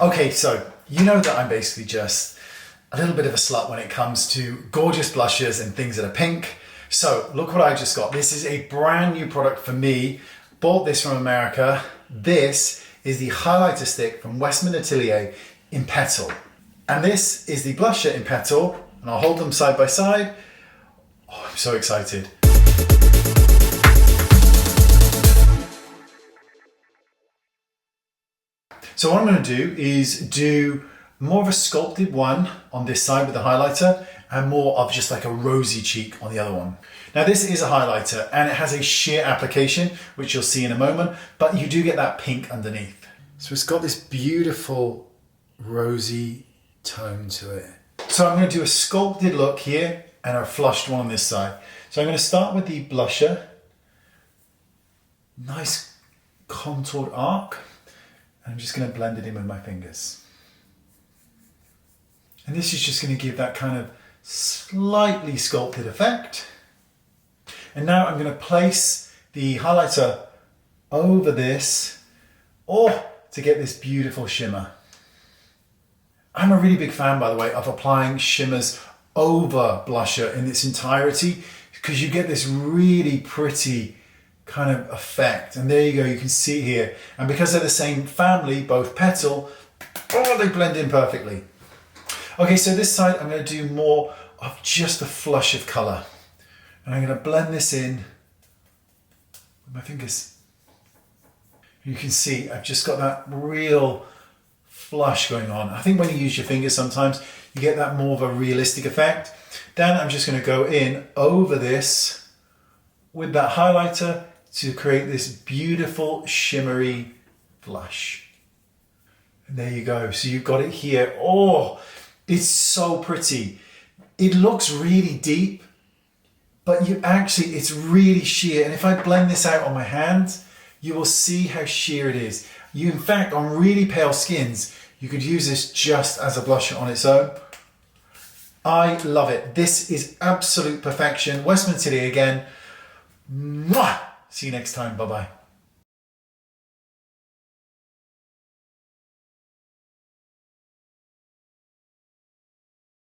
Okay, so you know that I'm basically just a little bit of a slut when it comes to gorgeous blushes and things that are pink. So look what I just got. This is a brand new product for me. Bought this from America. This is the highlighter stick from Westman Atelier in Petal. And this is the blusher in Petal. And I'll hold them side by side. Oh, I'm so excited. So what I'm going to do is do more of a sculpted one on this side with the highlighter and more of just like a rosy cheek on the other one. Now this is a highlighter and it has a sheer application, which you'll see in a moment, but you do get that pink underneath. So it's got this beautiful rosy tone to it. So I'm going to do a sculpted look here and a flushed one on this side. So I'm going to start with the blusher. Nice contoured arc. And I'm just going to blend it in with my fingers. And this is just going to give that kind of slightly sculpted effect. And now I'm going to place the highlighter over this, to get this beautiful shimmer. I'm a really big fan, by the way, of applying shimmers over blusher in its entirety, because you get this really pretty kind of effect. And there you go, you can see here. And because they're the same family, both Petal, they blend in perfectly. Okay, so this side I'm going to do more of just a flush of colour. And I'm going to blend this in with my fingers. You can see I've just got that real flush going on. I think when you use your fingers sometimes you get that more of a realistic effect. Then I'm just going to go in over this with that highlighter to create this beautiful shimmery flush. And there you go. So you've got it here. Oh, it's so pretty. It looks really deep, but it's really sheer. And if I blend this out on my hand, you will see how sheer it is. In fact, on really pale skins, you could use this just as a blusher on its own. I love it. This is absolute perfection. Westman Atelier again. Mwah! See you next time. Bye-bye.